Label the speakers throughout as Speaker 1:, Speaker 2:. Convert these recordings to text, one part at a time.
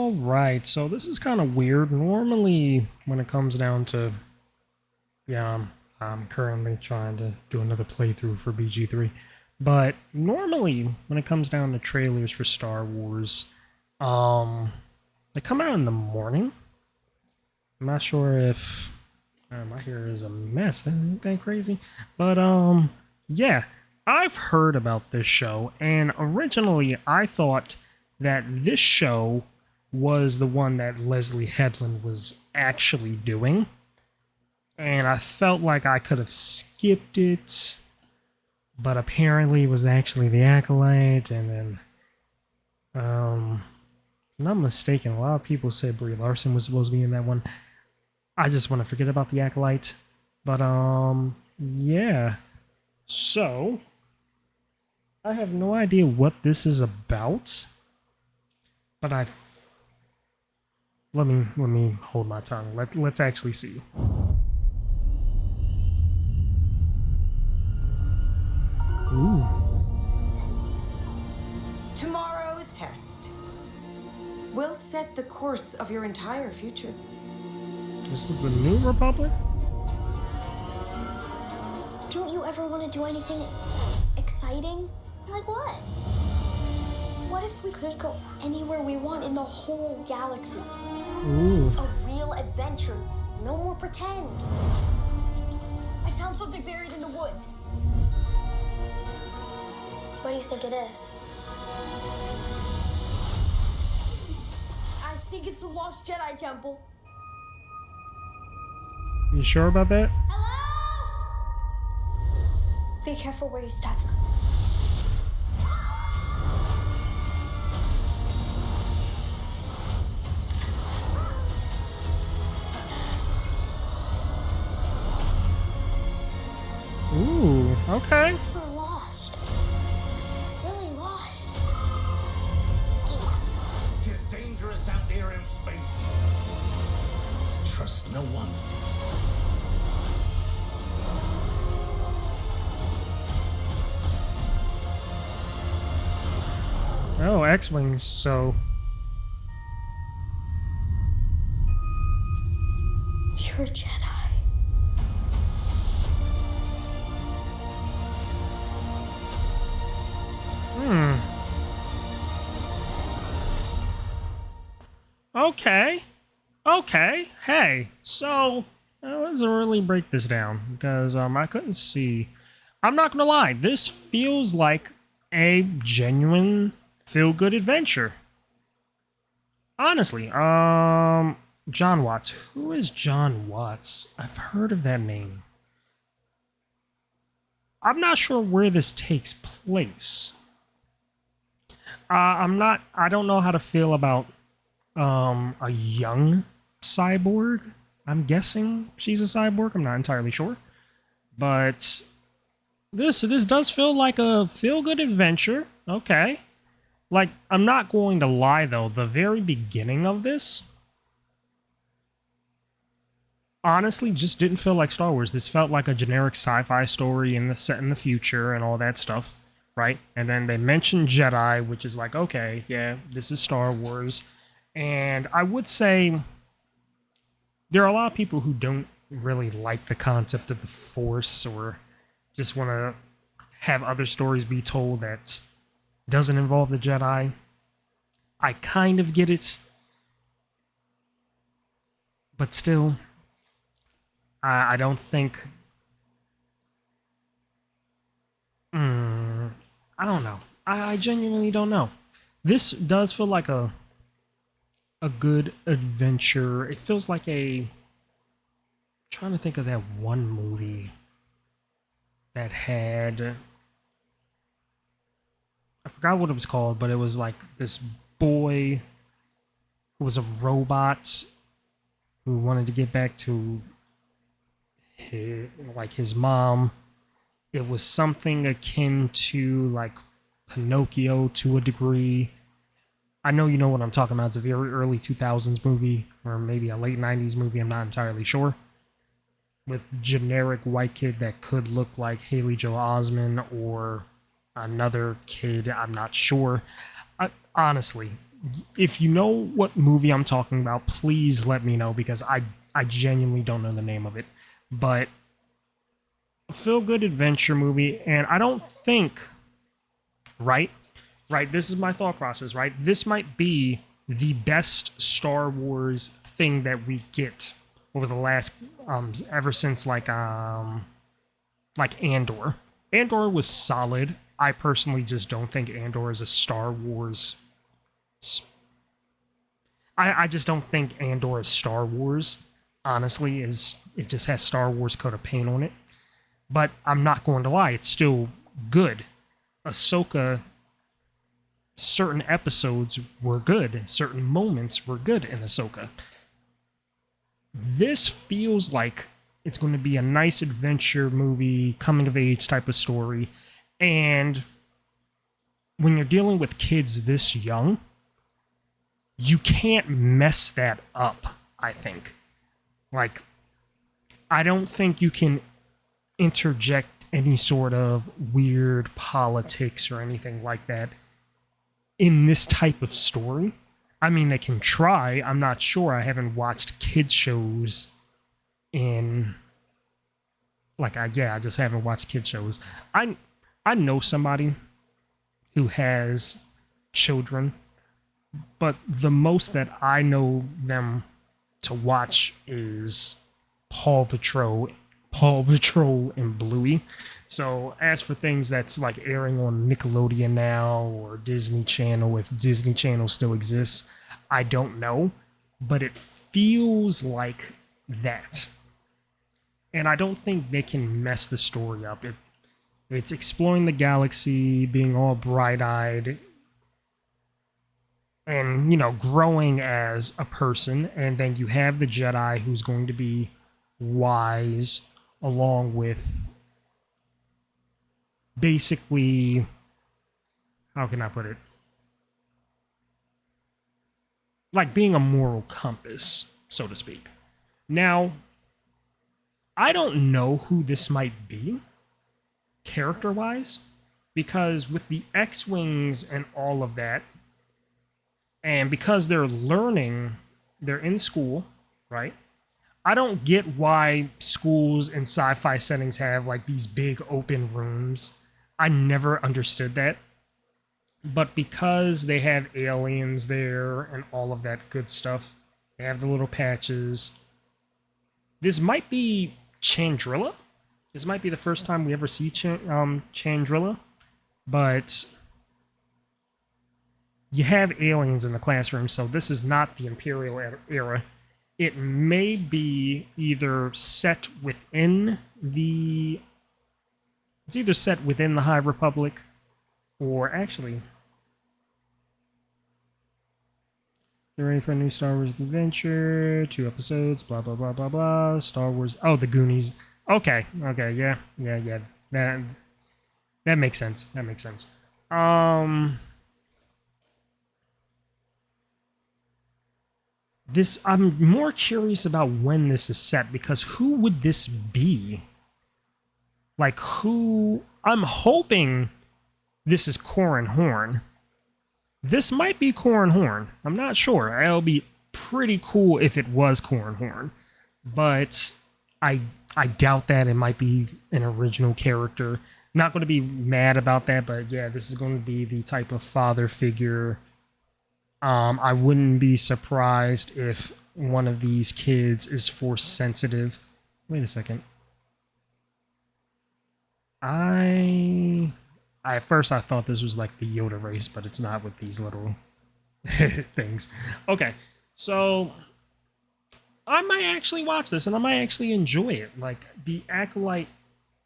Speaker 1: All right, so this is kind of weird. Normally, when it comes down to, yeah, I'm currently trying to do another playthrough for BG3, but normally when it comes down to trailers for Star Wars, um, they come out in the morning. I'm not sure if my hair is a mess. Ain't that crazy? But yeah, I've heard about this show, and originally I thought that this show was the one that Leslie Headland was actually doing, and I felt like I could have skipped it, but apparently it was actually the Acolyte, and then if I'm not mistaken, a lot of people said Brie Larson was supposed to be in that one. I just want to forget about the Acolyte. But yeah. So I have no idea what this is about. But let me hold my tongue. Let's actually see. Ooh.
Speaker 2: Tomorrow's test will set the course of your entire future.
Speaker 1: This is the New Republic?
Speaker 3: Don't you ever want to do anything exciting? Like what? What if we could go anywhere we want in the whole galaxy?
Speaker 1: Ooh.
Speaker 3: A real adventure. No more pretend. I found something buried in the woods. What do you think it is? I think it's a lost Jedi temple.
Speaker 1: You sure about that?
Speaker 3: Hello? Be careful where you step.
Speaker 1: Ooh, okay.
Speaker 3: We're lost. Really lost.
Speaker 4: Tis dangerous out there in space. Trust no one.
Speaker 1: Oh, X-Wings, so...
Speaker 3: You're a Jedi.
Speaker 1: Okay. Okay. Hey, so let's really break this down because I couldn't see. I'm not gonna lie, this feels like a genuine feel-good adventure. Honestly, John Watts. Who is John Watts? I've heard of that name. I'm not sure where this takes place. I don't know how to feel about a young cyborg. I'm guessing she's a cyborg. I'm not entirely sure. But this does feel like a feel-good adventure. Okay. Like, I'm not going to lie though, the very beginning of this honestly just didn't feel like Star Wars. This felt like a generic sci-fi story in the set in the future and all that stuff, right? And then they mentioned Jedi, which is like, okay, yeah, this is Star Wars. And I would say there are a lot of people who don't really like the concept of the Force or just want to have other stories be told that doesn't involve the Jedi. I kind of get it. But still, I don't think... I don't know. I genuinely don't know. This does feel like a good adventure. It feels like a... I'm trying to think of that one movie that had... I forgot what it was called, but it was like this boy who was a robot who wanted to get back to his mom. It was something akin to like Pinocchio to a degree. I know you know what I'm talking about. It's a very early 2000s movie, or maybe a late 90s movie. I'm not entirely sure. With generic white kid that could look like Haley Joel Osment or another kid. I'm not sure. Honestly, if you know what movie I'm talking about, please let me know because I genuinely don't know the name of it. But a feel good adventure movie, and I don't think, right? Right, this is my thought process, right? This might be the best Star Wars thing that we get over the last ever since like Andor. Andor was solid. I personally just don't think Andor is a Star Wars. I just don't think Andor is Star Wars. Honestly, is it just has Star Wars coat of paint on it. But I'm not going to lie, it's still good. Ahsoka, certain episodes were good, certain moments were good in Ahsoka. This feels like it's going to be a nice adventure movie, coming of age type of story. And when you're dealing with kids this young, you can't mess that up, I think. Like, I don't think you can interject any sort of weird politics or anything like that in this type of story. I mean, they can try. I'm not sure. I haven't watched kids shows in I just haven't watched kids shows. I know somebody who has children, but the most that I know them to watch is Paw Patrol and Bluey. So as for things that's like airing on Nickelodeon now or Disney Channel, if Disney Channel still exists, I don't know, but it feels like that. And I don't think they can mess the story up. It's exploring the galaxy, being all bright-eyed, and, growing as a person. And then you have the Jedi who's going to be wise, along with basically, how can I put it? Like being a moral compass, so to speak. Now, I don't know who this might be, character-wise, because with the X-Wings and all of that, and because they're learning, they're in school, right? I don't get why schools in sci-fi settings have like these big open rooms. I never understood that. But because they have aliens there and all of that good stuff, they have the little patches. This might be Chandrilla. This might be the first time we ever see Chandrilla. But you have aliens in the classroom, so this is not the Imperial era. It may be either set within the... It's either set within the High Republic, or actually... Get ready for a new Star Wars adventure, 2 episodes, blah, blah, blah, blah, blah, Star Wars... Oh, the Goonies. Okay, yeah. That makes sense. I'm more curious about when this is set, because who would this be? Like, who... I'm hoping this is Corran Horn. This might be Corran Horn. I'm not sure. It'll be pretty cool if it was Corran Horn. But I doubt that. It might be an original character. Not going to be mad about that, but yeah, this is going to be the type of father figure. I wouldn't be surprised if one of these kids is force sensitive. Wait a second. At first I thought this was like the Yoda race, but it's not with these little things. Okay, so I might actually watch this and I might actually enjoy it. Like, the Acolyte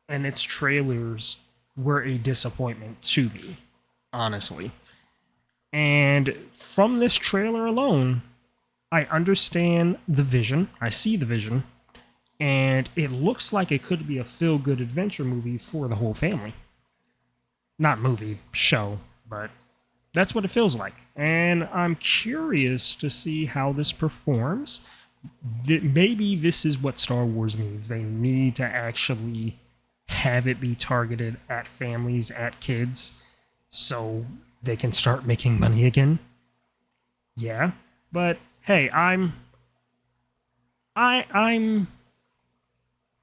Speaker 1: and its trailers were a disappointment to me, honestly. And from this trailer alone, I understand the vision. I see the vision. And it looks like it could be a feel-good adventure movie for the whole family. Not movie, show, but that's what it feels like. And I'm curious to see how this performs. Maybe this is what Star Wars needs. They need to actually have it be targeted at families, at kids, so they can start making money again. Yeah, but hey, I'm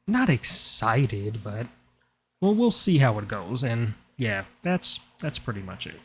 Speaker 1: not excited, but well, we'll see how it goes. And yeah, that's pretty much it.